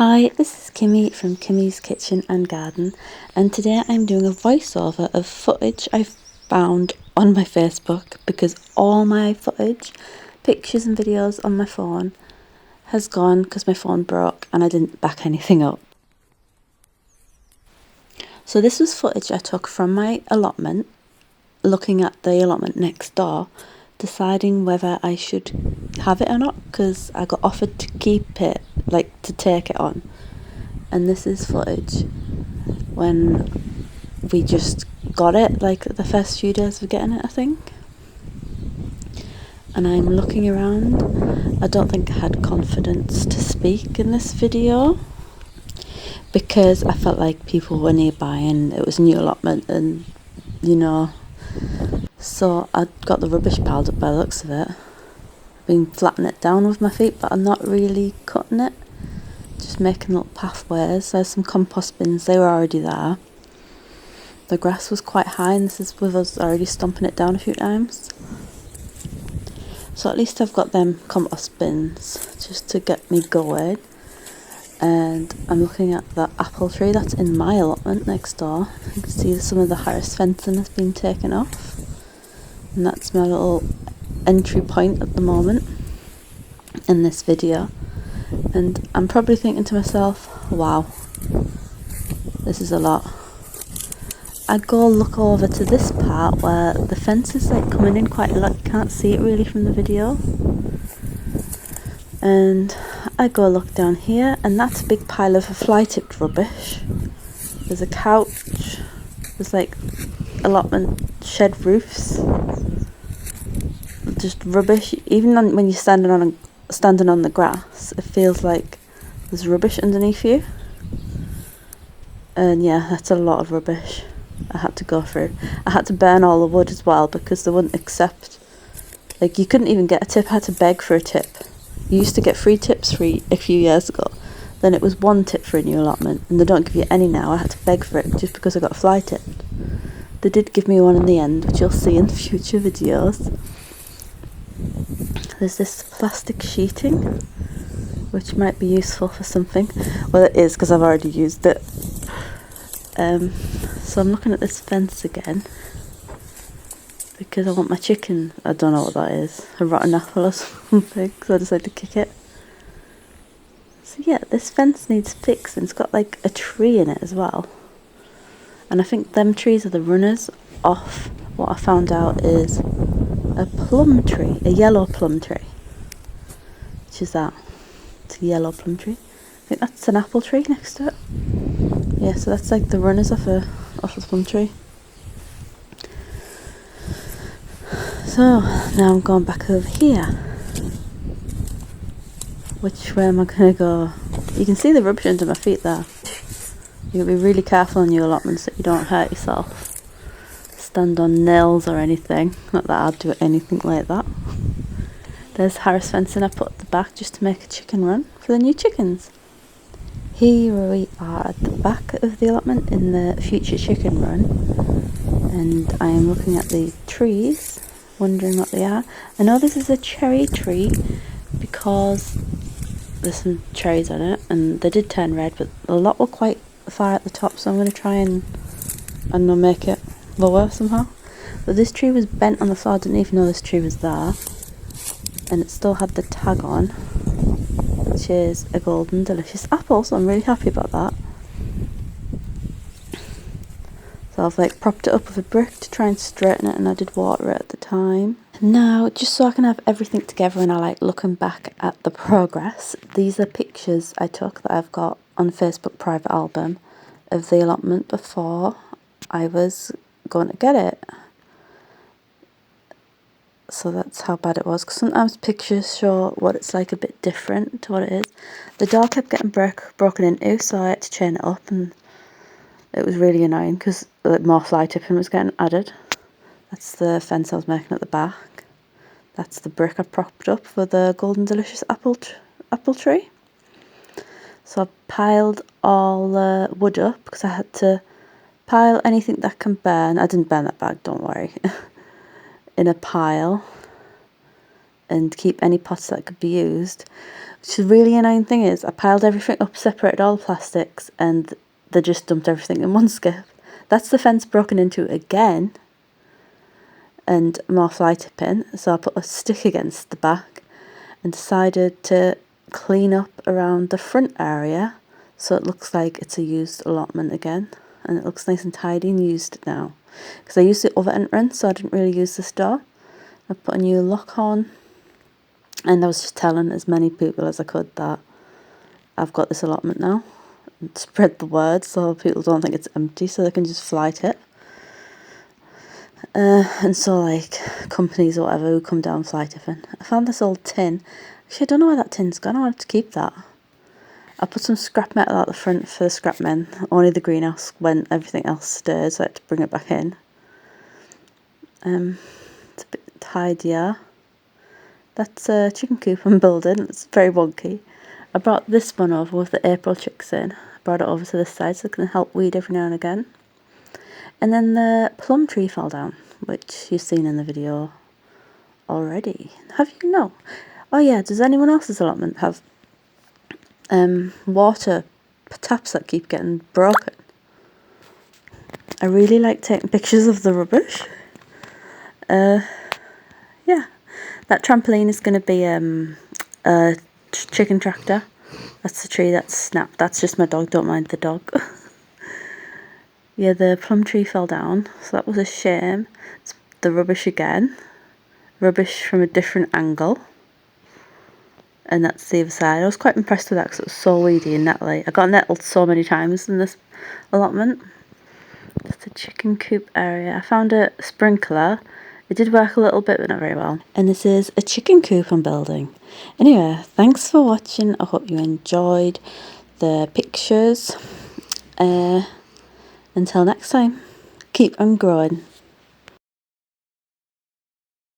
Hi, this is Kimmy from Kimmy's Kitchen and Garden, and today I'm doing a voiceover of footage I found on my Facebook because all my footage, pictures and videos on my phone has gone because my phone broke and I didn't back anything up. So this was footage I took from my allotment, looking at the allotment next door, deciding whether I should have it or not because I got offered to keep it, like to take it on. And this is footage when we just got it, like the first few days of getting it, I think. And I'm looking around. I don't think I had confidence to speak in this video because I felt like people were nearby and it was a new allotment and, so I got the rubbish piled up by the looks of it. I've been flattening it down with my feet, but I'm not really cutting it. Just making little pathways. There's some compost bins, they were already there. The grass was quite high and this is with us already stomping it down a few times. So at least I've got them compost bins just to get me going. And I'm looking at the apple tree that's in my allotment next door. You can see some of the Harris fencing has been taken off. And that's my little entry point at the moment in this video. And I'm probably thinking to myself, wow, this is a lot. I go look over to this part where the fence is like coming in quite a lot. You can't see it really from the video. And I go look down here and that's a big pile of fly-tipped rubbish. There's a couch. There's like allotment shed roofs. Just rubbish. Even when you're standing on the grass, it feels like there's rubbish underneath you. And yeah, that's a lot of rubbish I had to go through. I had to burn all the wood as well because they wouldn't accept, like you couldn't even get a tip. I had to beg for a tip. You used to get free tips a few years ago. Then it was 1 tip for a new allotment and they don't give you any now. I had to beg for it just because I got fly tipped. They did give me one in the end, which you'll see in future videos. There's this plastic sheeting which might be useful for something. Well, it is because I've already used it. So I'm looking at this fence again because I want my chicken. I don't know what that is, a rotten apple or something, so I decided to kick it. So yeah, this fence needs fixing. It's got like a tree in it as well, and I think them trees are the runners off what I found out is a plum tree, a yellow plum tree. Which is that? It's a yellow plum tree. I think that's an apple tree next to it. Yeah, so that's like the runners off a plum tree. So now I'm going back over here. Which way am I going to go? You can see the rubbish under my feet there. You've got to be really careful on your allotments that you don't hurt yourself. Stand on nails or anything. Not that I'd do anything like that. There's Harris fencing I put at the back just to make a chicken run for the new chickens. Here we are at the back of the allotment in the future chicken run, and I am looking at the trees, wondering what they are. I know this is a cherry tree because there's some cherries on it and they did turn red, but a lot were quite far at the top, so I'm going to try and make it lower somehow. But this tree was bent on the floor. I didn't even know this tree was there, and it still had the tag on, which is a golden delicious apple, so I'm really happy about that. So I've like propped it up with a brick to try and straighten it, and I did water it at the time. Now, just so I can have everything together and I like looking back at the progress, these are pictures I took that I've got on Facebook private album of the allotment before I was going to get it. So that's how bad it was, because sometimes pictures show what it's like a bit different to what it is. The door kept getting broken into, so I had to chain it up, and it was really annoying because more fly tipping was getting added. That's the fence I was making at the back. That's the brick I propped up for the golden delicious apple tree. So I piled all the wood up because I had to pile anything that can burn. I didn't burn that bag, don't worry. In a pile. and keep any pots that could be used. Which is a really annoying thing is I piled everything up, separated all the plastics, and they just dumped everything in one skip. That's the fence broken into again, and more fly tipping. So I put a stick against the back and decided to clean up around the front area so it looks like it's a used allotment again, and it looks nice and tidy and used now. Because I used the other entrance, so I didn't really use this door. I put a new lock on, and I was just telling as many people as I could that I've got this allotment now, and spread the word so people don't think it's empty, so they can just fly tip. And so like companies or whatever who come down fly tipping. I found this old tin. Actually, I don't know where that tin's gone. I wanted to keep that. I put some scrap metal out the front for the scrap men. Only the greenhouse when everything else stirred, so I had to bring it back in. It's a bit tidier. That's a chicken coop I'm building. It's very wonky. I brought this one over with the April chicks in. I brought it over to this side so it can help weed every now and again. And then the plum tree fell down, which you've seen in the video already. Have you? No. Oh yeah, does anyone else's allotment have water taps that keep getting broken? I really like taking pictures of the rubbish. Yeah, that trampoline is going to be a chicken tractor. That's the tree that's snapped. That's just my dog, don't mind the dog. Yeah, the plum tree fell down, so that was a shame. It's the rubbish again. Rubbish from a different angle. And that's the other side. I was quite impressed with that because it was so weedy and nettly. I got nettled so many times in this allotment. That's the chicken coop area. I found a sprinkler. It did work a little bit, but not very well. And this is a chicken coop I'm building. Anyway, thanks for watching. I hope you enjoyed the pictures. Until next time, keep on growing.